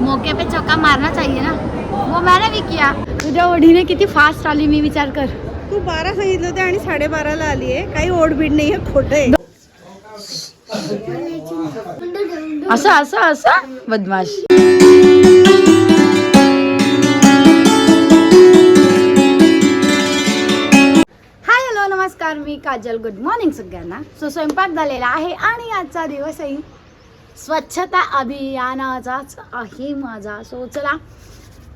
मौके पे चौका मारना चाहिए ना, वो मैंने भी किया। तुझ्या ओढीने किती फास्ट आली मी विचार कर। तू 12 सांगितलं होते आणि 12:30ला आली आहे, काही ओढबीड नाहीये, खोटं आहे। असं असं असं बदमाश। हाय हॅलो नमस्कार, मी काजल। गुड मॉर्निंग सगळ्यांना। सो स्वयंपाक झालेला आहे आणि आजचा दिवसही स्वच्छता अभियानाचाच आहे माझा। सो चला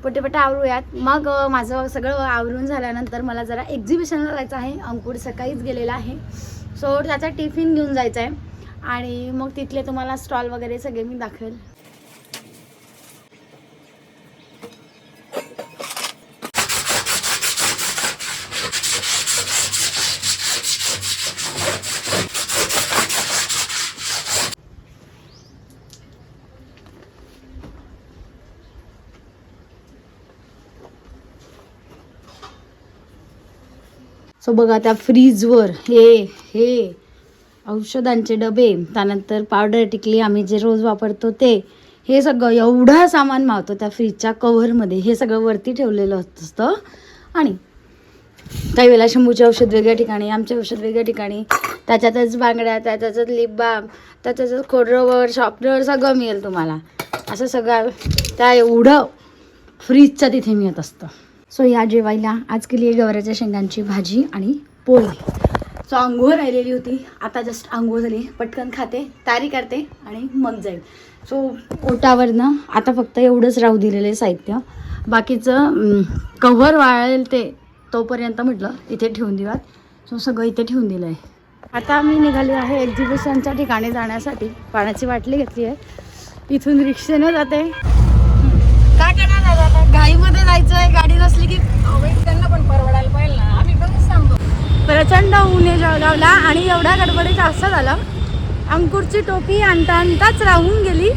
पटापट आवरूयात। मग माझं सगळं आवरून झाल्यानंतर मला जरा एक्झिबिशनला जायचं आहे। अंकुर सकाळीच गेलेला आहे, सो त्याचा टिफिन घेऊन जायचा आहे आणि मग तिथले तुम्हाला स्टॉल वगैरे सगळे मी दाखवेल। सो बघा त्या फ्रीजवर हे औषधांचे डबे, त्यानंतर पावडर टिकली आम्ही जे रोज वापरतो ते, हे सगळं एवढं सामान मावतो त्या फ्रीजच्या कव्हरमध्ये। हे सगळं वरती ठेवलेलं असतं आणि काही वेळेला शंभूचे औषध वेगळ्या ठिकाणी, आमचे औषध वेगळ्या ठिकाणी, त्याच्यातच बांगड्या, त्याच्यातच लिप बाम, त्याच्यातच खोडरबर, शॉपनर सगळं मिळेल तुम्हाला। असं सगळं त्या एवढं फ्रीजच्या तिथे मिळत असतं। सो या जेवायला आज केली आहे गवाराच्या शेंगांची भाजी आणि पोळी। सो अंघोळ राहिलेली होती, आता जस्ट अंघोळ झाली, पटकन खाते, तयारी करते आणि मग जाईल। सो ओटावरनं आता फक्त एवढंच राहू दिलेलं साहित्य, बाकीचं कव्हर वाळेल ते तोपर्यंत म्हटलं इथे ठेवून देऊयात। सो सगळं इथे ठेवून दिलं आहे। आता मी निघाली आहे एक्झिबिशनच्या ठिकाणी जाण्यासाठी। पाण्याची बाटली घेतली आहे, इथून रिक्षेनं जाते। काय करणार आता, घाईमध्ये जायचं आहे, गाडी नसली की त्यांना पण परवडायला पाहिजे ना, आम्ही पण सांगतो। प्रचंड ऊन आहे जळगावला आणि एवढ्या गडबडीत असं झालं, अंकुरची टोपी आणताच राहून गेली।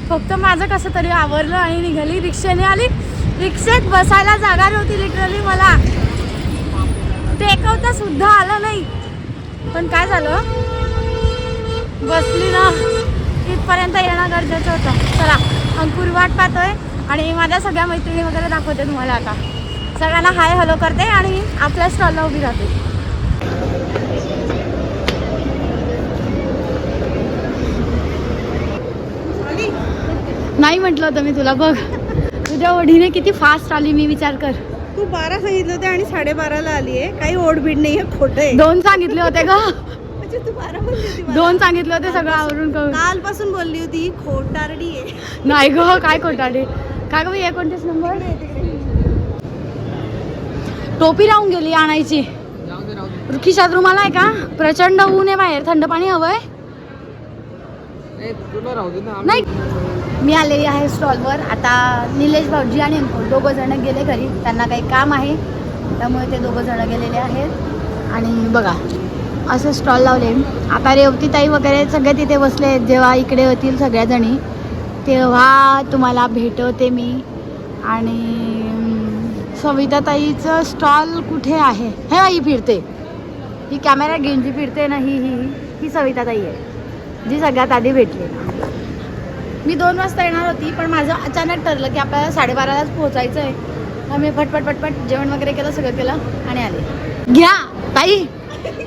फक्त माझं कसं तरी आवरलं आणि निघाली, रिक्षेने आली। रिक्षेत बसायला जागा नव्हती लिटरली, मला टेकवता सुद्धा आलं नाही। पण काय झालं, बसली ना, इथपर्यंत येणं गरजेचं होतं। चला अंकुर वाट पाहतोय आणि माझ्या सगळ्या मैत्रिणी वगैरे दाखवते तुम्हाला। आता सगळ्यांना हाय हॅलो करते आणि आपल्या स्टॉलला उभी राहते। नाही म्हटलं होतं मी तुला, बघ तुझ्या ओढीने किती फास्ट आली मी विचार कर। तू 12 सांगितलं होते आणि 12:30ला आली आहे, काही ओढबीड नाहीये, खोटं आहे। 2 सांगितले होते ग, म्हणजे तू 12 बोलली होती मला। 2 सांगितले होते सगळं आवरून करून। कालपासून बोलली होती खोटारडी आहे। नाही ग, काय खोटाडे काय ग, 29 नंबर टोपी राहून गेली आणायची। खिशात रुमाल आहे का? प्रचंड ऊन आहे बाहेर, थंड पाणी हवंय? नाही। मी आलेली आहे स्टॉलवर। आता निलेश भाऊजी आणि अंकुर दोघं जण गेले घरी, त्यांना काही काम आहे त्यामुळे ते दोघं जण गेलेले आहेत। आणि बघा असं स्टॉल लावले। आता रेवतीताई वगैरे सगळे तिथे बसले आहेत, जेव्हा इकडे होतील सगळ्याजणी तेव्हा तुम्हाला भेटवते मी। आणि सविताताईचं स्टॉल कुठे आहे, हे ही फिरते, ही कॅमेरा घेऊन जी फिरते ना, ही सविताताई आहे जी सगळ्यात आधी भेटली। मी 2 वाजता येणार होती, पण माझं अचानक ठरलं की आपल्याला 12:30लाच पोहोचायचं आहे। मग मी पटपट जेवण वगैरे केलं, सगळं केलं आणि आले। घ्या ताई,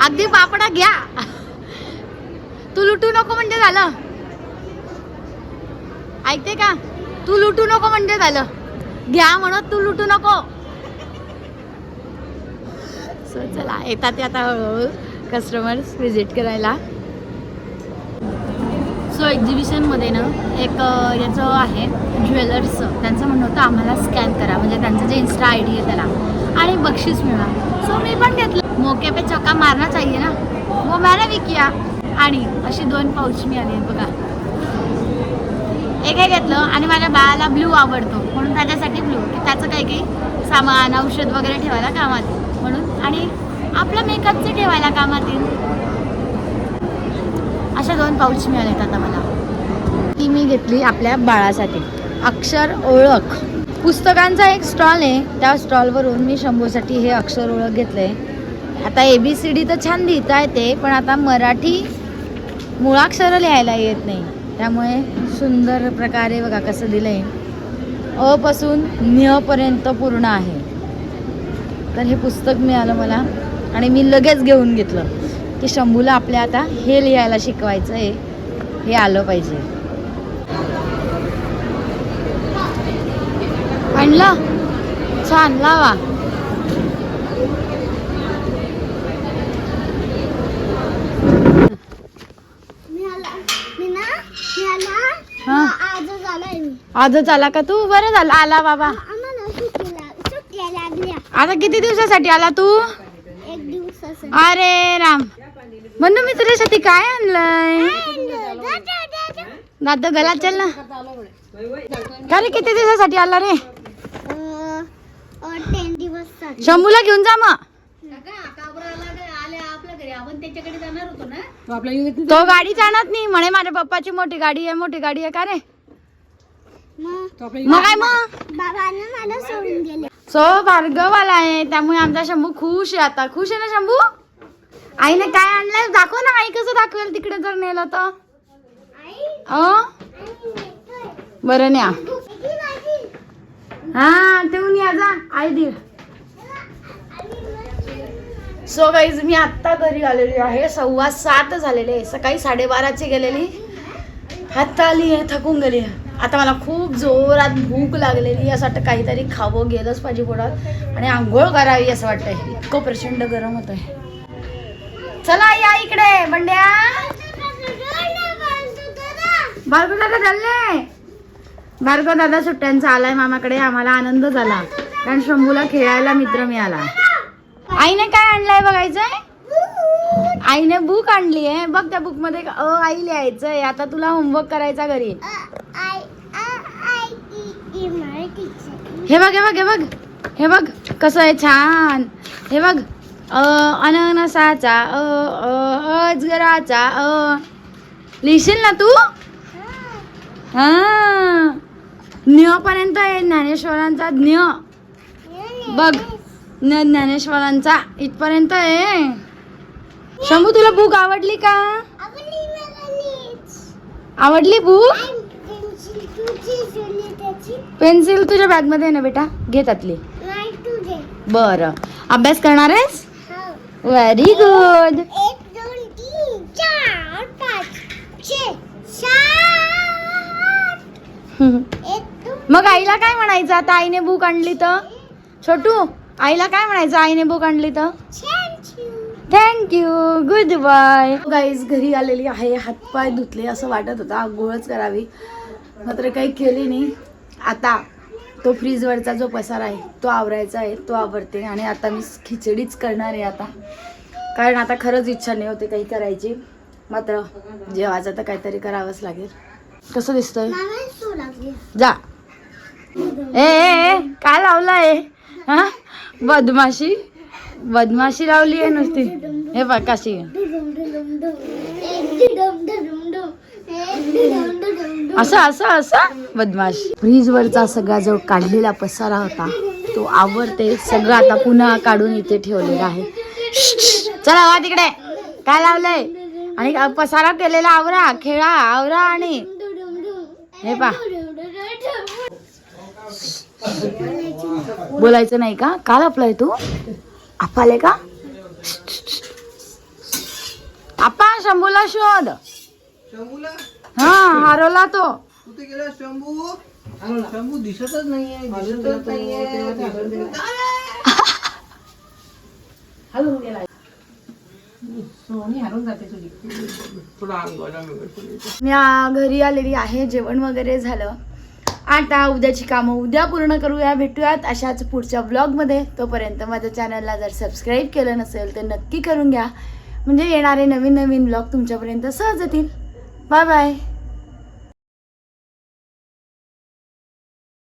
अगदी पापडा घ्या, तू लुटू नको म्हणजे झालं, ऐकते का? तू लुटू नको म्हणजे झालं, घ्या म्हणत, तू लुटू नको। सो चला येतात ते आता हळूहळू कस्टमर्स व्हिजिट करायला। सो एक्झिबिशनमध्ये ना एक याचं आहे ज्वेलर्सचं, त्यांचं म्हणणं होतं आम्हाला स्कॅन करा, म्हणजे त्यांचं जे इन्स्टा ID आहे त्याला, आणि बक्षीस मिळणार। सो मी पण घेतलं, मौके पे चौका मारना चाहिए ना, वो मैंने भी किया। आणि अशी 2 पाऊच मी आली बघा, एक हे घेतलं आणि माझ्या बाळाला ब्ल्यू आवडतो म्हणून त्याच्यासाठी ब्ल्यू, की त्याचं काही सामान औषध वगैरे ठेवायला कामात येईल म्हणून, आणि आपलं मेकअपचे ठेवायला कामात येईल। अशा 2 पाऊच मिळालेत आता मला। ती मी घेतली आपल्या बाळासाठी। अक्षर ओळख पुस्तकांचा एक स्टॉल आहे, त्या स्टॉलवरून मी शंभूसाठी हे अक्षर ओळख घेतलं आहे। आता ABCD तर छान लिहिता येते, पण आता मराठी मुळाक्षरं लिहायला येत नाही, त्यामुळे सुंदर प्रकारे बघा कसं दिलंय, अ पासून न्य पर्यंत पूर्ण आहे. तर हे पुस्तक मिळालं मला आणि मी लगेच घेऊन घेतलं की शंभूला आपल्या आता हे लिहायला शिकवायचं आहे, हे आलं पाहिजे. आणलं छान, लावा. हा. आजच आला का तू? बरं झालं आला बाबा. आता किती दिवसासाठी आला तू? 1 दिवसासाठी. अरे राम, म्हणून मी तुझ्यासाठी काय आणलंय? दादा गला चल ना. का रे किती दिवसासाठी आला रे? 10 दिवस. शंभूला घेऊन जा मग. तो गाडी जाणत नाही म्हणे, माझ्या पप्पाची मोठी गाडी आहे, मोठी गाडी आहे. का रे मग काय मग? बाबांना मला सोडून गेले. सो भार्गववाला आहे, त्यामुळे आमचा शंभू खुश आहे. आता खुश आहे ना शंभू? आईने काय आणलंय दाखव ना. आई कसं दाखवेल तिकडे जर नेलं तर? बरं न्या. हा ठेवून या जा, आई दे. सो गाईज मी आत्ता घरी आलेली आहे. 7:15 झालेले आहे. सकाळी 12:30ची गेलेली, आत्ता आली आहे, थकून गेली. आता मला खूप जोरात भूक लागलेली, असं वाटतं काहीतरी खावं गेलंच पाहिजे पोटात आणि आंघोळ करावी असं वाटतंय. इतकं प्रचंड गरम होत आहे. चला या इकडे बंड्या. भार्गव दादा चालले. भार्गव दादा सुट्ट्यांचा आलाय मामाकडे. आम्हाला आनंद झाला कारण शंभूला खेळायला मित्र मिळाला. आईने काय आणलंय बघायचंय? आईने बुक आणली आहे बघ. त्या बुक मध्ये आई लिहायचंय. आता तुला होमवर्क करायचा घरी. हे बघ हे बघ हे बघ हे बघ कसं आहे छान. हे बघ अननसाचा अजगराचा लिहिशील ना तू? हा ज्ञ पर्यंत आहे. ज्ञानेश्वरांचा ज्ञ बघ. ज्ञानेश्वरांचा इथपर्यंत आहे. शंभू तुला बुक आवडली का? आवडली बुक? पेन्सिल तुझ्या बॅग मध्ये आहे ना बेटा, घे त्यातली. बरं अभ्यास करणार आहेस? Very good. 1 2 3 4 5 6 7. मग आईला काय म्हणायचं आता आईने बुक आणली तर? छोटू आईला काय म्हणायचं आईने बुक आणली तर? Thank you, good bye. गाईज घरी आलेली आहे. हातपाय धुतले असं वाटत होतं, आंघोळच करावी, मात्र काही केली नाही. आता तो फ्रीजवरचा जो पसारा आहे तो आवरायचा आहे, तो आवरते. आणि आता मी खिचडीच करणार आहे आता, कारण आता खरंच इच्छा नाही होते काही करायची, मात्र जेवायचं तर काहीतरी करावंच लागेल. कसं दिसतंय? जा. ए काय लावलाय? हा बदमाशी बदमाशी लावली आहे नुसती. हे बघ कशी असं असं असं बदमाश. फ्रीजवरचा सगळा जो काढलेला पसारा होता तो आवरते. सगळं आता पुन्हा काढून इथे ठेवलेला आहे. चला वा तिकडे. काय लावलंय? आणि पसारा केलेला आवरा, खेळा, आवरा. आणि हे पा बोलायचं नाही का? का लपलाय तू? आपाले का? आपा शंभूला शोध. हा हरवला तो. कुठे गेला शंभू? शंभू दिसतच नाहीये, दिसतच नाहीये. हलून गेला. मी घरी आलेली आहे. जेवण वगैरे झालं. आता उद्याची कामं उद्या पूर्ण करूया. भेटूयात अशाच पुढच्या ब्लॉगमध्ये. तोपर्यंत माझ्या चॅनलला जर सबस्क्राईब केलं नसेल तर नक्की करून घ्या, म्हणजे येणारे नवीन नवीन ब्लॉग तुमच्यापर्यंत सहज येतील. Bye bye.